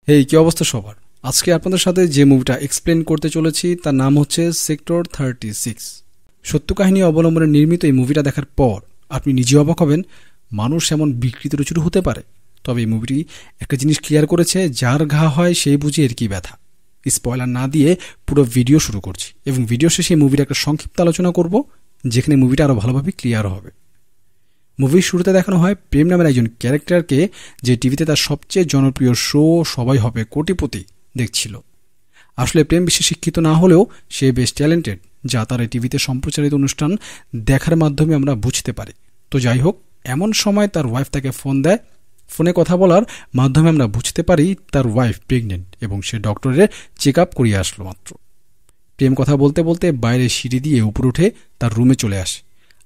হেই, কি অবস্থা সবার? আজকে আপনাদের সাথে যে মুভিটা এক্সপ্লেন করতে চলেছি তার নাম হচ্ছে সেক্টর 36। সত্য কাহিনী অবলম্বনে নির্মিত এই মুভিটা দেখার পর আপনি নিজে অবাক হবেন, মানুষ এমন বিকৃত রুচির হতে পারে। তবে এই মুভিটি একটা জিনিস ক্লিয়ার করেছে, যার ঘা হয় সেই বুঝে এর কি ব্যথা। স্পয়লার না দিয়ে পুরো ভিডিও শুরু করছি এবং ভিডিও শেষে মুভির একটা সংক্ষিপ্ত আলোচনা করব, যেখানে মুভিটা আরও ভালোভাবে ক্লিয়ার হবে। মুভির শুরুতে দেখানো হয় প্রেম নামের একজন ক্যারেক্টারকে, যে টিভিতে তার সবচেয়ে জনপ্রিয় শো সবাই হবে কোটিপতি দেখছিল। আসলে প্রেম বেশি শিক্ষিত না হলেও সে বেশ ট্যালেন্টেড, যা তার এই টিভিতে সম্প্রচারিত অনুষ্ঠান দেখার মাধ্যমে আমরা বুঝতে পারি। তো যাই হোক, এমন সময় তার ওয়াইফ তাকে ফোন দেয়। ফোনে কথা বলার মাধ্যমে আমরা বুঝতে পারি তার ওয়াইফ প্রেগনেন্ট এবং সে ডক্টরের চেক আপ করিয়ে আসলো মাত্র। প্রেম কথা বলতে বলতে বাইরে সিঁড়ি দিয়ে উপরে উঠে তার রুমে চলে আসে।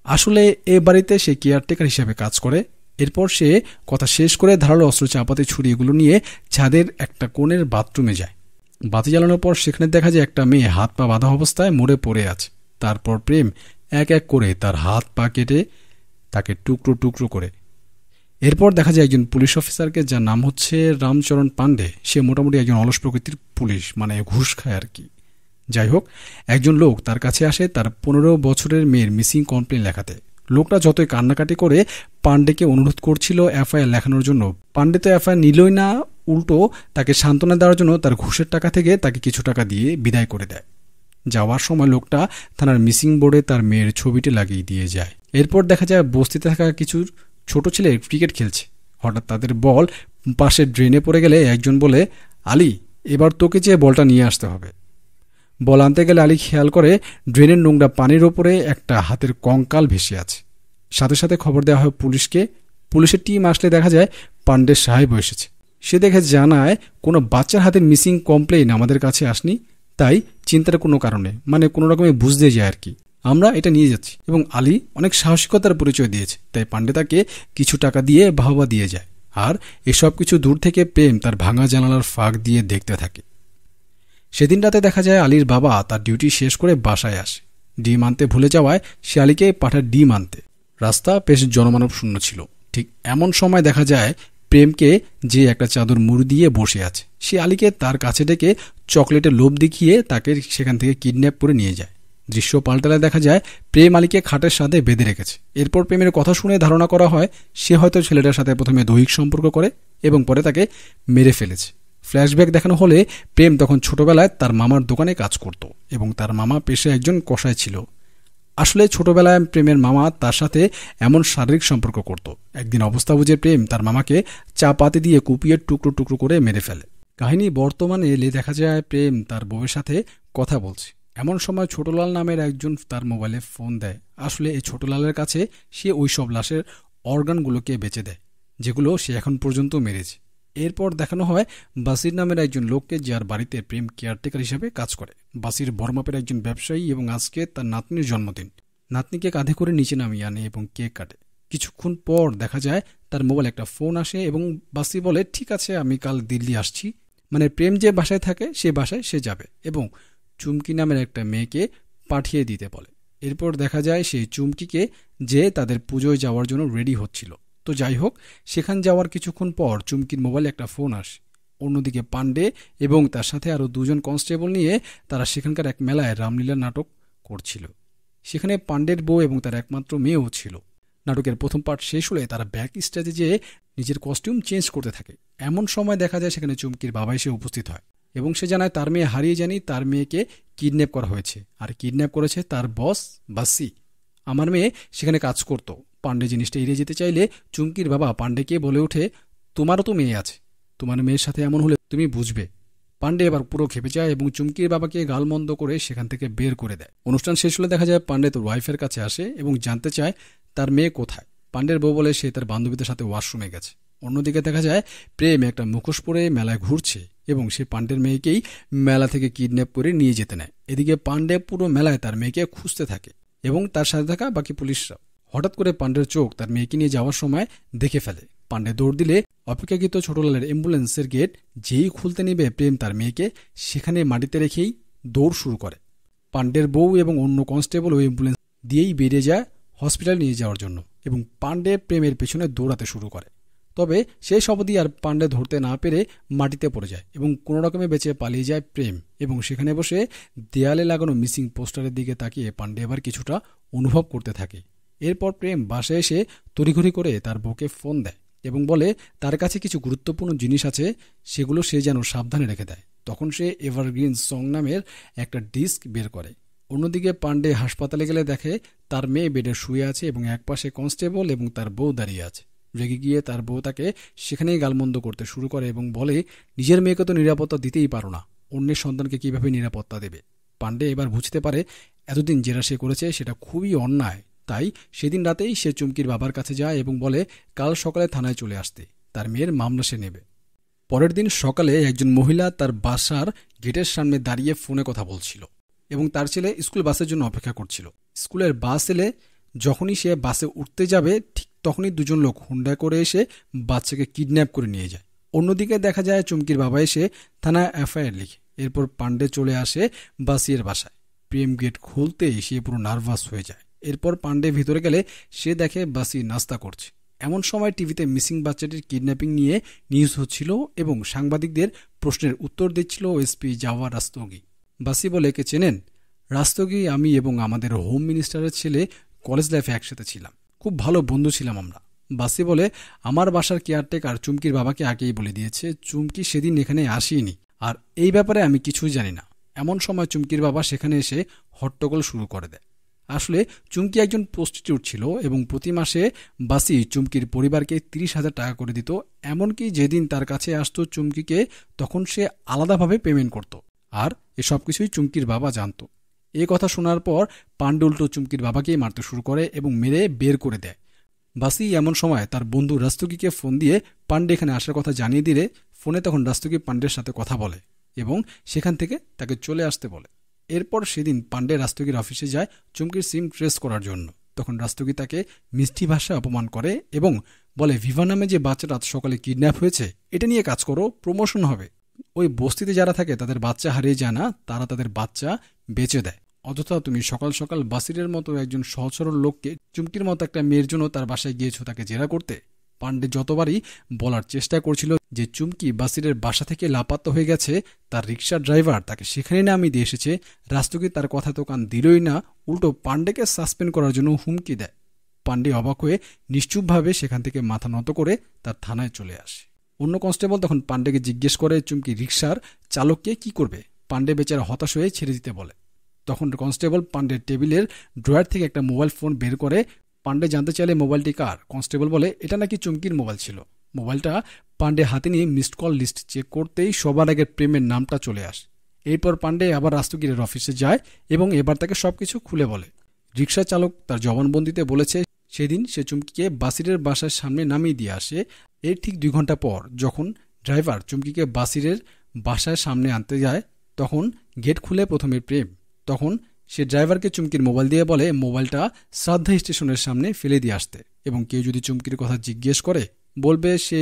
আসলে এ বাড়িতে সে কেয়ারটেকার হিসেবে কাজ করে। এরপর সে কথা শেষ করে ধারালো অস্ত্র, চাপাতি, ছুরি এগুলো নিয়ে ছাদের একটা কোণের বাথরুমে যায়। বাতি জ্বালানোর পর সেখানে দেখা যায় একটা মেয়ে হাত পা বাঁধা অবস্থায় মরে পড়ে আছে। তারপর প্রেম এক এক করে তার হাত পা কেটে তাকে টুকরো টুকরো করে। এরপর দেখা যায় একজন পুলিশ অফিসারকে, যার নাম হচ্ছে রামচরণ পান্ডে। সে মোটামুটি একজন অলস প্রকৃতির পুলিশ, মানে ঘুষ খায় আর কি। যাই হোক, একজন লোক তার কাছে আসে তার 15 বছরের মেয়ের মিসিং কমপ্লেন লেখাতে। লোকটা যতই কান্নাকাটি করে পান্ডেকে অনুরোধ করছিল এফআইআর লেখানোর জন্য, পান্ডে তো এফআইআর নিলই না, উল্টো তাকে সান্ত্বনা দেওয়ার জন্য তার ঘুষের টাকা থেকে তাকে কিছু টাকা দিয়ে বিদায় করে দেয়। যাওয়ার সময় লোকটা থানার মিসিং বোর্ডে তার মেয়ের ছবিটি লাগিয়ে দিয়ে যায়। এরপর দেখা যায় বস্তিতে থাকা কিছু ছোট ছেলে ক্রিকেট খেলছে। হঠাৎ তাদের বল পাশে ড্রেনে পড়ে গেলে একজন বলে, আলী, এবার তোকে যে বলটা নিয়ে আসতে হবে। বল আনতে গেলে আলী খেয়াল করে ড্রেনের নোংরা পানির ওপরে একটা হাতের কঙ্কাল ভেসে আছে। সাথে সাথে খবর দেওয়া হয় পুলিশকে। পুলিশের টিম আসলে দেখা যায় পান্ডে সাহেব এসেছে। সে দেখে জানায়, কোনো বাচ্চার হাতের মিসিং কমপ্লেইন আমাদের কাছে আসনি, তাই চিন্তার কোনো কারণে, মানে কোনো রকমে বুঝতে যায় আর কি, আমরা এটা নিয়ে যাচ্ছি। এবং আলী অনেক সাহসিকতার পরিচয় দিয়েছে, তাই পান্ডে তাকে কিছু টাকা দিয়ে বাহবা দিয়ে যায়। আর এসব কিছু দূর থেকে প্রেম তার ভাঙা জানালার ফাঁক দিয়ে দেখতে থাকে। সেদিন রাতে দেখা যায় আলীর বাবা তার ডিউটি শেষ করে বাসায় আসে। ডিম আনতে ভুলে যাওয়ায় সে আলীকে পাঠায় ডিম আনতে। রাস্তা বেশ জনমানব শূন্য ছিল। ঠিক এমন সময় দেখা যায় প্রেমকে, যে একটা চাদর মুড়ি দিয়ে বসে আছে। সে আলীকে তার কাছে ডেকে চকলেটের লোভ দেখিয়ে তাকে সেখান থেকে কিডন্যাপ করে নিয়ে যায়। দৃশ্য পাল্টালে দেখা যায় প্রেম আলীকে খাটের সাথে বেঁধে রেখেছে। এরপর প্রেমের কথা শুনে ধারণা করা হয় সে হয়তো ছেলেটার সাথে প্রথমে দৈহিক সম্পর্ক করে এবং পরে তাকে মেরে ফেলেছে। ফ্ল্যাশব্যাক দেখানো হলে প্রেম তখন ছোটবেলায় তার মামার দোকানে কাজ করত এবং তার মামা পেশায় একজন কসাই ছিল। আসলে ছোটবেলায় প্রেমের মামা তার সাথে এমন শারীরিক সম্পর্ক করত। একদিন অবস্থা বুঝে প্রেম তার মামাকে চা পাতি দিয়ে কুপিয়ে টুকরো টুকরো করে মেরে ফেলে। কাহিনী বর্তমানে এলে দেখা যায় প্রেম তার বউয়ের সাথে কথা বলছে। এমন সময় ছোটলাল নামের একজন তার মোবাইলে ফোন দেয়। আসলে এই ছোটলালের কাছে সে ওই সব লাশের অর্গানগুলোকে বেচে দেয়, যেগুলো সে এখন পর্যন্ত মেরেছে। এরপর দেখানো হয় বাসির নামের একজন লোককে, যার বাড়িতে প্রেম কেয়ারটেকার হিসেবে কাজ করে। বাসির বড়মাপের একজন ব্যবসায়ী এবং আজকে তার নাতনির জন্মদিন। নাতনিকে কাঁধে করে নিচে নামিয়ে আনে এবং কেক কাটে। কিছুক্ষণ পর দেখা যায় তার মোবাইলে একটা ফোন আসে এবং বাসি বলে, ঠিক আছে, আমি কাল দিল্লি আসছি। মানে প্রেম যে বাসায় থাকে সে বাসায় সে যাবে এবং চুমকি নামের একটা মেয়েকে পাঠিয়ে দিতে বলে। এরপর দেখা যায় সেই চুমকিকে, যে তাদের পুজোয় যাওয়ার জন্য রেডি হচ্ছিল। তো যাই হোক, সেখান যাওয়ার কিছুক্ষণ পর চুমকির মোবাইলে একটা ফোন আসে। অন্যদিকে পান্ডে এবং তার সাথে আরও 2জন কনস্টেবল নিয়ে তারা সেখানকার এক মেলায় রামলীলা নাটক করছিল। সেখানে পান্ডের বউ এবং তার একমাত্র মেয়েও ছিল। নাটকের প্রথম পার্ট শেষ হলে তারা ব্যাক স্টেজে যেয়ে নিজের কস্টিউম চেঞ্জ করতে থাকে। এমন সময় দেখা যায় সেখানে চুমকির বাবা এসে উপস্থিত হয় এবং সে জানায় তার মেয়ে হারিয়ে যায়নি, তার মেয়েকে কিডন্যাপ করা হয়েছে, আর কিডন্যাপ করেছে তার বস বাসি। আমার মেয়ে সেখানে কাজ করত। পান্ডে জিনিসটা এড়িয়ে যেতে চাইলে চুমকির বাবা পান্ডেকে বলে ওঠে, তোমারও তো মেয়ে আছে, তোমার মেয়ের সাথে এমন হলে তুমি বুঝবে। পান্ডে এবার পুরো খেপে যায় এবং চুমকির বাবাকে গালমন্দ করে সেখান থেকে বের করে দেয়। অনুষ্ঠান শেষ হলে দেখা যায় পান্ডে তার ওয়াইফের কাছে আসে এবং জানতে চায় তার মেয়ে কোথায়। পান্ডের বউ বলে সে তার বান্ধবীদের সাথে ওয়াশরুমে গেছে। অন্যদিকে দেখা যায় প্রেম একটা মুখোশ পরে মেলায় ঘুরছে এবং সে পান্ডের মেয়েকেই মেলা থেকে কিডন্যাপ করে নিয়ে যেতে নেয়। এদিকে পান্ডে পুরো মেলায় তার মেয়েকে খুঁজতে থাকে এবং তার সাথে থাকা বাকি পুলিশরা। হঠাৎ করে পান্ডের চোখ তার মেয়েকে নিয়ে যাওয়ার সময় দেখে ফেলে। পান্ডে দৌড় দিলে অপেক্ষাকৃত ছোটলালের অ্যাম্বুলেন্সের গেট যেই খুলতে নিবে, প্রেম তার মেয়েকে সেখানে মাটিতে রেখেই দৌড় শুরু করে। পান্ডের বউ এবং অন্য কনস্টেবল ওই অ্যাম্বুলেন্স দিয়েই বেরিয়ে যায় হসপিটালে নিয়ে যাওয়ার জন্য এবং পান্ডে প্রেমের পেছনে দৌড়াতে শুরু করে। তবে সেই অবধি আর পান্ডে ধরতে না পেরে মাটিতে পড়ে যায় এবং কোনো রকমে বেঁচে পালিয়ে যায় প্রেম। এবং সেখানে বসে দেয়ালে লাগানো মিসিং পোস্টারের দিকে তাকিয়ে পান্ডে এবার কিছুটা অনুভব করতে থাকে। এরপর প্রেম বাসায় এসে তড়িঘড়ি করে তার বউকে ফোন দেয় এবং বলে তার কাছে কিছু গুরুত্বপূর্ণ জিনিস আছে, সেগুলো সে যেন সাবধানে রেখে দেয়। তখন সে এভারগ্রিন সং নামের একটা ডিস্ক বের করে। অন্যদিকে পান্ডে হাসপাতালে গেলে দেখে তার মেয়ে বেডে শুয়ে আছে এবং একপাশে কনস্টেবল এবং তার বউ দাঁড়িয়ে আছে। রেগে গিয়ে তার বউ তাকে সেখানেই গালমন্দ করতে শুরু করে এবং বলে নিজের মেয়েকে তো নিরাপত্তা দিতেই পারো না, অন্যের সন্তানকে কিভাবে নিরাপত্তা দেবে। পান্ডে এবার বুঝতে পারে এতদিন যেটা সে করেছে সেটা খুবই অন্যায়। তাই সেদিন রাতেই সে চুমকির বাবার কাছে যায় এবং বলে কাল সকালে থানায় চলে আসতে, তার মেয়ের মামলা সে নেবে। পরের দিন সকালে একজন মহিলা তার বাসার গেটের সামনে দাঁড়িয়ে ফোনে কথা বলছিল এবং তার ছেলে স্কুল বাসের জন্য অপেক্ষা করছিল। স্কুলের বাস এলে যখনই সে বাসে উঠতে যাবে ঠিক তখনই দুজন লোক হুন্ডা করে এসে বাচ্চাকে কিডন্যাপ করে নিয়ে যায়। অন্যদিকে দেখা যায় চুমকির বাবা এসে থানায় এফআইআর লিখে। এরপর পান্ডে চলে আসে বাসির বাসায়। প্রেম গেট খুলতেই সে পুরো নার্ভাস হয়ে যায়। এরপর পান্ডে ভিতরে গেলে সে দেখে বাসি নাস্তা করছে। এমন সময় টিভিতে মিসিং বাচ্চাটির কিডন্যাপিং নিয়ে নিউজ হচ্ছিল এবং সাংবাদিকদের প্রশ্নের উত্তর দিচ্ছিল এসপি জাওয়া রাস্তোগি। বাসি বলে কে চেনেন? রাস্তোগি আমি এবং আমাদের হোম মিনিস্টারের ছেলে কলেজ লাইফে একসাথে ছিলাম, খুব ভালো বন্ধু ছিলাম আমরা। বাসি বলে আমার বাসার কেয়ারটেকার চুমকির বাবাকে আগেই বলে দিয়েছে চুমকি সেদিন এখানে আসেনি, আর এই ব্যাপারে আমি কিছুই জানি না। এমন সময় চুমকির বাবা সেখানে এসে হট্টগোল শুরু করে দেয়। আসলে চুমকি একজন প্রস্টিটিউট ছিল এবং প্রতি মাসে বাসি চুমকির পরিবারকে 30,000 টাকা করে দিত। এমনকি যেদিন তার কাছে আসতো চুমকিকে তখন সে আলাদাভাবে পেমেন্ট করত, আর এসব কিছুই চুমকির বাবা জানত। এ কথা শোনার পর পান্ডে উল্টো চুমকির বাবাকেই মারতে শুরু করে এবং মেরে বের করে দেয়। বাসি এমন সময় তার বন্ধু রাস্তোগিকে ফোন দিয়ে পান্ডে এখানে আসার কথা জানিয়ে দিলে ফোনে তখন রাস্তোগি পান্ডের সাথে কথা বলে এবং সেখান থেকে তাকে চলে আসতে বলে। এরপর সেদিন পান্ডে রাস্তোগির অফিসে যায় চুমকির সিম ট্রেস করার জন্য। তখন রাস্তোগি তাকে মিষ্টি ভাষায় অপমান করে এবং বলে ভিভা নামে যে বাচ্চাটা সকালে কিডন্যাপ হয়েছে এটা নিয়ে কাজ করো, প্রমোশন হবে। ওই বস্তিতে যারা থাকে তাদের বাচ্চা হারিয়ে যায় না, তারা তাদের বাচ্চা বেচে দেয়। অযথা তুমি সকাল সকাল বাসিরের মতো একজন সহজ সরল লোককে চুমকির মতো একটা মেয়ের জন্য তার বাসায় গিয়েছো তাকে জেরা করতে। পান্ডে যতবারই বলার চেষ্টা করছিল যে চুমকি বাসিরের বাসা থেকে লাপাত্তা হয়ে গেছে, তার রিক্সার ড্রাইভার তাকে সেখানে নামিয়ে দিয়ে এসেছে, রাস্তোগি তার কথা তো কান দিলই না, উল্টো পান্ডেকে সাসপেন্ড করার জন্য হুমকি দেয়। পান্ডে অবাক হয়ে নিশ্চুপভাবে সেখান থেকে মাথা নত করে তার থানায় চলে আসে। অন্য কনস্টেবল তখন পান্ডেকে জিজ্ঞেস করে চুমকি রিক্সার চালককে কি করবে। পান্ডে বেচারা হতাশ হয়ে ছেড়ে দিতে বলে। তখন কনস্টেবল পান্ডের টেবিলের ড্রয়ার থেকে একটা মোবাইল ফোন বের করে। পান্ডে জানতে চাইলে মোবাইলটি কার। কনস্টেবল বলে এটা নাকি চুমকির মোবাইল ছিল। মোবাইলটা পান্ডে হাতে নিয়ে মিসড কল লিস্ট চেক করতেই সবার আগে প্রেমের নামটা চলে আসে। এরপর পান্ডে আবার রাস্তোগিরের অফিসে যায় এবং এবার তাকে সবকিছু খুলে বলে। রিক্সা চালক তার জবানবন্দিতে বলেছে সেদিন সে চুমকিকে বাসিরের বাসার সামনে নামিয়ে দিয়ে আসে। এর ঠিক 2 ঘন্টা পর যখন ড্রাইভার চুমকিকে বাসিরের বাসার সামনে আনতে যায় তখন গেট খুলে প্রথমে প্রেম। তখন সে ড্রাইভারকে চুমকির মোবাইল দিয়ে বলে মোবাইলটা শ্রাদ্ধা স্টেশনের সামনে ফেলে দিয়ে আসতে এবং কেউ যদি চুমকির কথা জিজ্ঞেস করে বলবে সে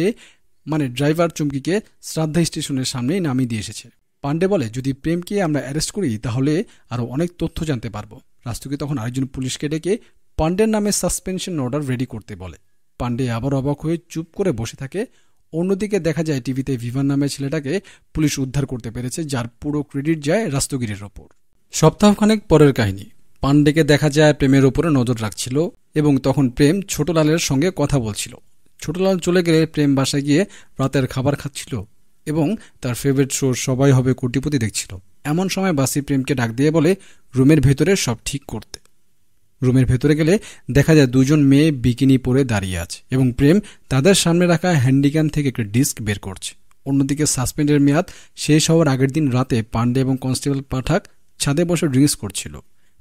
ড্রাইভার চুমকিকে শ্রাদ্ধা স্টেশনের সামনেই নামিয়ে দিয়ে এসেছে। পান্ডে বলে যদি প্রেমকে আমরা অ্যারেস্ট করি তাহলে আরও অনেক তথ্য জানতে পারবো। রাস্তোগি তখন আরেকজন পুলিশকে ডেকে পান্ডের নামে সাসপেনশন অর্ডার রেডি করতে বলে। পান্ডে আবার অবাক হয়ে চুপ করে বসে থাকে। অন্যদিকে দেখা যায় টিভিতে ভিভান নামের ছেলেটাকে পুলিশ উদ্ধার করতে পেরেছে, যার পুরো ক্রেডিট যায় রাস্তোগিরের ওপর। সপ্তাহখানেক পরের কাহিনী। পান্ডেকে দেখা যায় প্রেমের ওপরে নজর রাখছিল এবং তখন প্রেম ছোটলালের সঙ্গে কথা বলছিল। ছোটলাল চলে গেলে প্রেম বাসায় গিয়ে রাতের খাবার খাচ্ছিল এবং তার ফেভারিট শো সবাই হবে কোটিপতি দেখছিল। এমন সময় বাসি প্রেমকে ডাক দিয়ে বলে রুমের ভেতরে সব ঠিক করতে। রুমের ভেতরে গেলে দেখা যায় 2 জন মেয়ে বিকিনি পরে দাঁড়িয়ে আছে এবং প্রেম তাদের সামনে রাখা হ্যান্ডিক্যাম থেকে একটা ডিস্ক বের করছে। অন্যদিকে সাসপেন্ডের মেয়াদ শেষ হওয়ার আগের দিন রাতে পান্ডে এবং কনস্টেবল পাঠাক ছাদে বসে ড্রিঙ্কস করছিল।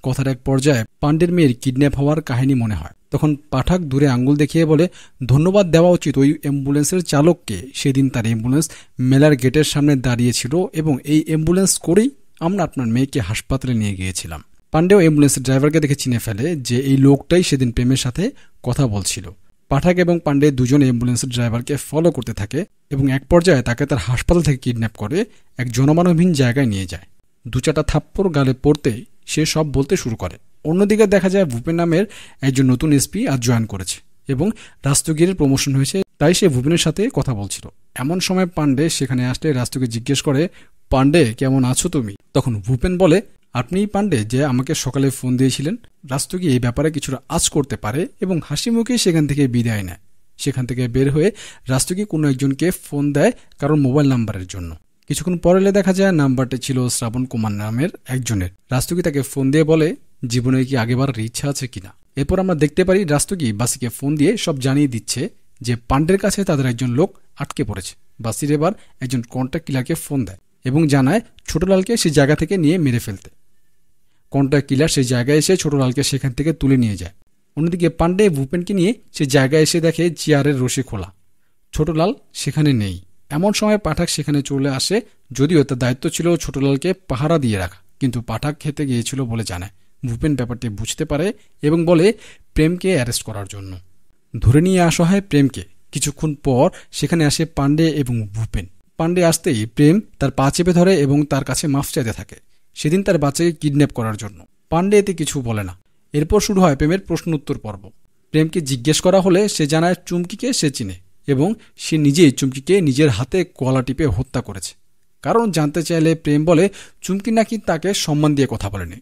কথার এক পর্যায়ে পান্ডের মেয়ের কিডন্যাপ হওয়ার কাহিনী মনে হয়। তখন পাঠাক দূরে আঙ্গুল দেখিয়ে বলে ধন্যবাদ দেওয়া উচিত ওই অ্যাম্বুলেন্সের চালককে, সেদিন তার অ্যাম্বুলেন্স মেলার গেটের সামনে দাঁড়িয়েছিল এবং এই অ্যাম্বুলেন্স করেই আমরা আপনার মেয়েকে হাসপাতালে নিয়ে গিয়েছিলাম। পান্ডেও অ্যাম্বুলেন্সের ড্রাইভারকে দেখে চিনে ফেলে যে এই লোকটাই সেদিন প্রেমের সাথে কথা বলছিল। পাঠাক এবং পান্ডে দুজনে অ্যাম্বুলেন্সের ড্রাইভারকে ফলো করতে থাকে এবং এক পর্যায়ে তাকে তার হাসপাতাল থেকে কিডন্যাপ করে এক জনমানবহীন জায়গায় নিয়ে যায়। 2-4টা থাপ্পড় গালে পড়তেই সে সব বলতে শুরু করে। অন্যদিকে দেখা যায় ভূপেন নামের একজন নতুন এসপি আজ জয়েন করেছে এবং রাস্তোগিরের প্রমোশন হয়েছে তাই সে ভূপেনের সাথে কথা বলছিল। এমন সময় পান্ডে সেখানে আসলে রাস্তোকে জিজ্ঞেস করে, পান্ডে কেমন আছো তুমি? তখন ভূপেন বলে, আপনিই পান্ডে যে আমাকে সকালে ফোন দিয়েছিলেন? রাস্তোগি এই ব্যাপারে কিছুটা আঁচ করতে পারে এবং হাসি মুখে সেখান থেকে বিদায় নেয়। সেখান থেকে বের হয়ে রাস্তোগি কোনো একজনকে ফোন দেয় কারণ মোবাইল নাম্বারের জন্য। কিছুক্ষণ পরে দেখা যায় নাম্বারটি ছিল শ্রাবণ কুমার নামের একজনের। রাস্তোগি তাকে ফোন দিয়ে বলে, জীবনে কি আগেবার ইচ্ছা আছে কিনা। এরপর আমরা দেখতে পারি রাস্তোগি বাসিকে ফোন দিয়ে সব জানিয়ে দিচ্ছে যে পান্ডের কাছে তাদের একজন লোক আটকে পড়েছে। বাসির এবার একজন কন্ট্যাক্ট কিলারকে ফোন দেয় এবং জানায় ছোটলালকে সেই জায়গা থেকে নিয়ে মেরে ফেলতে। কন্ট্যাক্ট কিলার সেই জায়গায় এসে ছোটলালকে সেখান থেকে তুলে নিয়ে যায়। অন্যদিকে পান্ডে ভূপেনকে নিয়ে সেই জায়গায় এসে দেখে চেয়ারের রশি খোলা, ছোটলাল সেখানে নেই। এমন সময় পাঠাক সেখানে চলে আসে, যদিও তার দায়িত্ব ছিল ছোটলালকে পাহারা দিয়ে রাখা, কিন্তু পাঠাক খেতে গিয়েছিল বলে জানায়। ভূপেন ব্যাপারটি বুঝতে পারে এবং বলে প্রেমকে অ্যারেস্ট করার জন্য। ধরে নিয়ে আসা হয় প্রেমকে। কিছুক্ষণ পর সেখানে আসে পান্ডে এবং ভূপেন। পান্ডে আসতেই প্রেম তার পা চেপে ধরে এবং তার কাছে মাফ চাইতে থাকে সেদিন তার বাচ্চাকে কিডন্যাপ করার জন্য। পান্ডে এতে কিছু বলে না। এরপর শুরু হয় প্রেমের প্রশ্ন উত্তর পর্ব। প্রেমকে জিজ্ঞেস করা হলে সে জানায় চুমকিকে সে চিনে এবং সে নিজেই চুমকিকে নিজের হাতে গলা টিপে হত্যা করেছে। কারণ জানতে চাইলে প্রেম বলে চুমকি নাকি তাকে সম্মান দিয়ে কথা বলেনি,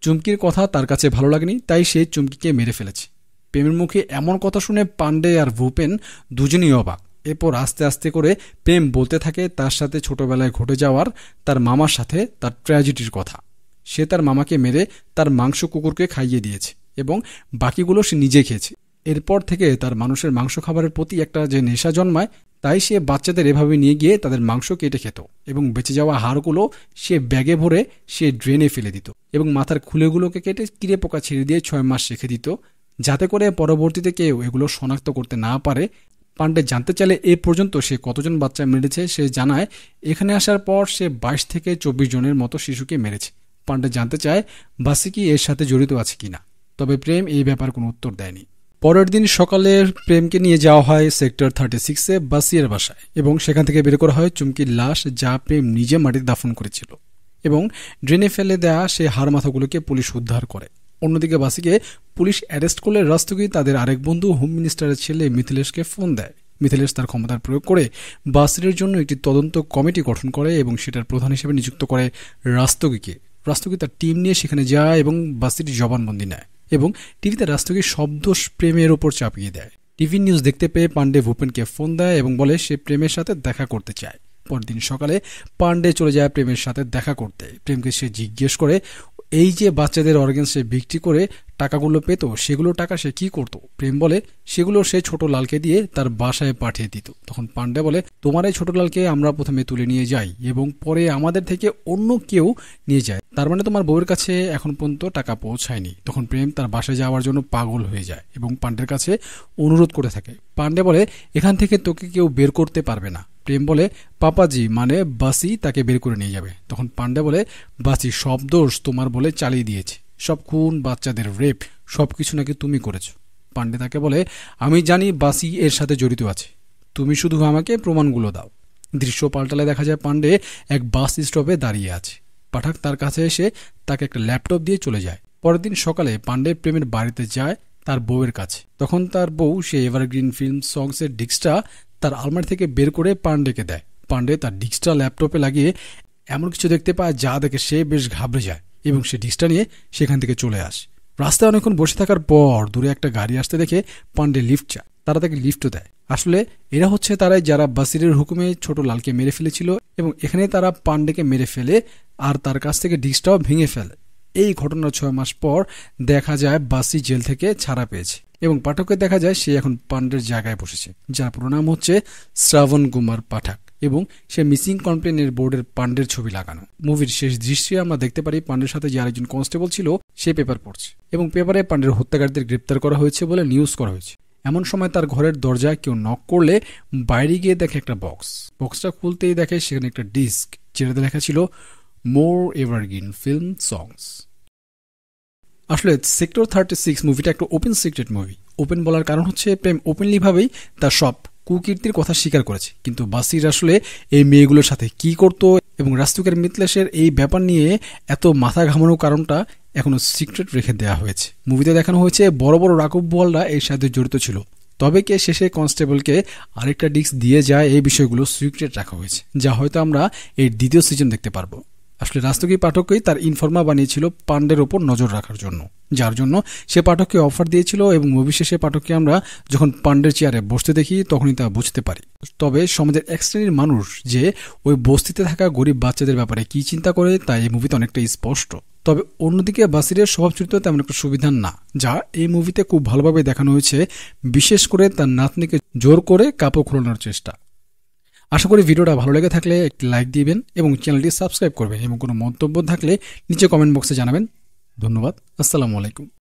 চুমকির কথা তার কাছে ভালো লাগেনি, তাই সে চুমকিকে মেরে ফেলেছে। প্রেমের মুখে এমন কথা শুনে পান্ডে আর ভূপেন দুজনই অবাক। এরপর আস্তে আস্তে করে প্রেম বলতে থাকে তার সাথে ছোটবেলায় ঘটে যাওয়ার তার মামার সাথে তার ট্র্যাজেডির কথা। সে তার মামাকে মেরে তার মাংস কুকুরকে খাইয়ে দিয়েছে এবং বাকিগুলো সে নিজে খেয়েছে। এরপর থেকে তার মানুষের মাংস খাবারের প্রতি একটা যে নেশা জন্মায়, তাই সে বাচ্চাদের এভাবে নিয়ে গিয়ে তাদের মাংস কেটে খেত এবং বেঁচে যাওয়া হাড়গুলো সে ব্যাগে ভরে সে ড্রেনে ফেলে দিত এবং মাথার খুলেগুলোকে কেটে কিরে পোকা ছেড়ে দিয়ে 6 মাস রেখে দিত, যাতে করে পরবর্তীতে কেউ এগুলো শনাক্ত করতে না পারে। পান্ডে জানতে চাইলে এ পর্যন্ত সে কতজন বাচ্চা মেরেছে সে জানায় এখানে আসার পর সে 22 থেকে 24 জনের মতো শিশুকে মেরেছে। পান্ডে জানতে চায় বাসি কি এর সাথে জড়িত আছে কিনা, তবে প্রেম এই ব্যাপার কোনো উত্তর দেয়নি। পরের দিন সকালে প্রেমকে নিয়ে যাওয়া হয় সেক্টর 36-এ বাসিয়ের বাসায় এবং সেখান থেকে বের করা হয় চুমকির লাশ, যা প্রেম নিজে মাটিতে দাফন করেছিল এবং ড্রেনে ফেলে দেয়া সে হাড় মাথাগুলোকে পুলিশ উদ্ধার করে। অন্যদিকে বাসিকে পুলিশ অ্যারেস্ট করলে রাস্তোগি তাদের আরেক বন্ধু হোম মিনিস্টারের ছেলে মিথিলেশকে ফোন দেয়। মিথিলেশ তার ক্ষমতার প্রয়োগ করে বাসিরের জন্য একটি তদন্ত কমিটি গঠন করে এবং সেটার প্রধান হিসেবে নিযুক্ত করে রাস্তোগিকে। রাস্তোগি তার টিম নিয়ে সেখানে যায় এবং বাসির জবানবন্দি নেয় এবং টিভিতে রাস্তোগির শব্দ প্রেমের ওপর চাপিয়ে দেয়। টিভি নিউজ দেখতে পেয়ে পান্ডে ভূপেনকে ফোন দেয় এবং বলে সে প্রেমের সাথে দেখা করতে চায়। পরদিন সকালে পান্ডে চলে যায় প্রেমের সাথে দেখা করতে। প্রেমকে সে জিজ্ঞেস করে এই যে বাচ্চাদের অর্গান সে বিক্রি করে টাকাগুলো পেত, সেগুলো টাকা সে কি করত? প্রেম বলে সেগুলো সে ছোট লালকে দিয়ে তার বাসায় পাঠিয়ে দিত। তখন পান্ডে বলে তোমার এই ছোট লালকে আমরা প্রথমে তুলে নিয়ে যাই এবং পরে আমাদের থেকে অন্য কেউ নিয়ে যায়, তার মানে তোমার বউয়ের কাছে এখন পর্যন্ত টাকা পৌঁছায়নি। তখন প্রেম তার বাসায় যাওয়ার জন্য পাগল হয়ে যায় এবং পান্ডের কাছে অনুরোধ করে থাকে। পান্ডে বলে এখান থেকে তোকে কেউ বের করতে পারবে না। প্রেম বলে পাপাজি মানে বাসি তাকে বের করে নিয়ে যাবে। তখন পান্ডে বলে বাসি সব দোষ তোমার বলে চালিয়ে দিয়েছে, সব খুন, বাচ্চাদের রেপ সবকিছু নাকি তুমি করেছো। পান্ডে তাকে বলে আমি জানি বাসি এর সাথে জড়িত আছে, তুমি শুধু আমাকে প্রমাণগুলো দাও। দৃশ্য পাল্টালে দেখা যায় পান্ডে এক বাস স্টপে দাঁড়িয়ে আছে। পাঠাক তার কাছে এসে তাকে একটা ল্যাপটপ দিয়ে চলে যায়। পরের দিন সকালে পান্ডে প্রেমের বাড়িতে যায় তার বউয়ের কাছে। তখন তার বউ সে এভারগ্রিন ফিল্ম সংসের ডিস্কটা তার আলমারি থেকে বের করে পান্ডেকে দেয়। পান্ডে তার ডিস্কটা ল্যাপটপে লাগিয়ে এমন কিছু দেখতে পায় যা দেখে সে বেশ ঘাবড়ে যায় এবং সে ডিস্কটা নিয়ে সেখান থেকে চলে আসে। রাস্তায় অনেকক্ষণ বসে থাকার পর দূরে একটা গাড়ি আসতে দেখে পান্ডে লিফট চায়। তারা তাকে লিফটও দেয়। আসলে এরা হচ্ছে তারাই যারা বাসিরের হুকুমে ছোট লালকে মেরে ফেলেছিল এবং এখানে তারা পান্ডেকে মেরে ফেলে আর তার কাছ থেকে ডিস্কটাও ভেঙে ফেলে। এই ঘটনার 6 মাস পর দেখা যায় বাসি জেল থেকে ছাড়া পেয়েছে এবং পাঠককে দেখা যায় সে এখন পান্ডের জায়গায় বসেছে, যার পুরো নাম হচ্ছে শ্রাবণ কুমার পাঠক এবং সে মিসিং কমপ্লেনের বোর্ডের পান্ডের ছবি লাগানো। মুভির শেষ দৃশ্যে আমরা দেখতে পারি পান্ডের সাথে যে আরেকজন কনস্টেবল ছিল সে পেপার পড়ছে এবং পেপারে পান্ডের হত্যাকারীদের গ্রেপ্তার করা হয়েছে বলে নিউজ করা হয়েছে। এমন সময় তার ঘরের দরজায় কেউ নক করলে বাইরে গিয়ে দেখে একটা বক্সটা খুলতেই দেখে সেখানে একটা ডিস্ক, যেটাতে লেখা ছিল মোর এভারগ্রিন ফিল্ম সংস। আসলে সেক্টর 36 মুভিটা একটা ওপেন সিক্রেট মুভি। ওপেন বলার কারণ হচ্ছে প্রেম ওপেনলি ভাবেই তার সব কুকীর্তির কথা স্বীকার করেছে, কিন্তু বাসির আসলে এই মেয়েগুলোর সাথে কি করত এবং রাস্তুকের মিথলেশের এই ব্যাপার নিয়ে এত মাথা ঘামানোর কারণটা এখনো সিক্রেট রেখে দেওয়া হয়েছে। মুভিতে দেখানো হয়েছে বড় বড় রাঘব বোয়ালরা এর সাথে জড়িত ছিল, তবে কে শেষে কনস্টেবলকে আরেকটা ডিস্ক দিয়ে যায়, এই বিষয়গুলো সিক্রেট রাখা হয়েছে, যা হয়তো আমরা এর দ্বিতীয় সিজন দেখতে পারবো। আসলে রাস্তোগি পাঠকই তার ইনফর্মা বানিয়েছিল পান্ডের ওপর নজর রাখার জন্য, যার জন্য সে পাঠককে অফার দিয়েছিল এবং মুভি শেষে পাঠককে আমরা যখন পান্ডের চেয়ারে বসতে দেখি তখনই তা বুঝতে পারি। তবে সমাজের এক শ্রেণীর মানুষ যে ওই বস্তিতে থাকা গরিব বাচ্চাদের ব্যাপারে কি চিন্তা করে তা এই মুভিতে অনেকটা স্পষ্ট। তবে অন্যদিকে বাসিরের স্বভাব চরিত্র তেমন একটা সুবিধার না, যা এই মুভিতে খুব ভালোভাবে দেখানো হয়েছে, বিশেষ করে তার নাতনিকে জোর করে কাপড় খোলানোর চেষ্টা। আশা করি ভিডিওটা ভালো লেগে থাকলে একটি লাইক দিবেন এবং চ্যানেলটি সাবস্ক্রাইব করবেন এবং কোনো মন্তব্য থাকলে নিচে কমেন্ট বক্সে জানাবেন। ধন্যবাদ। আসসালামু আলাইকুম।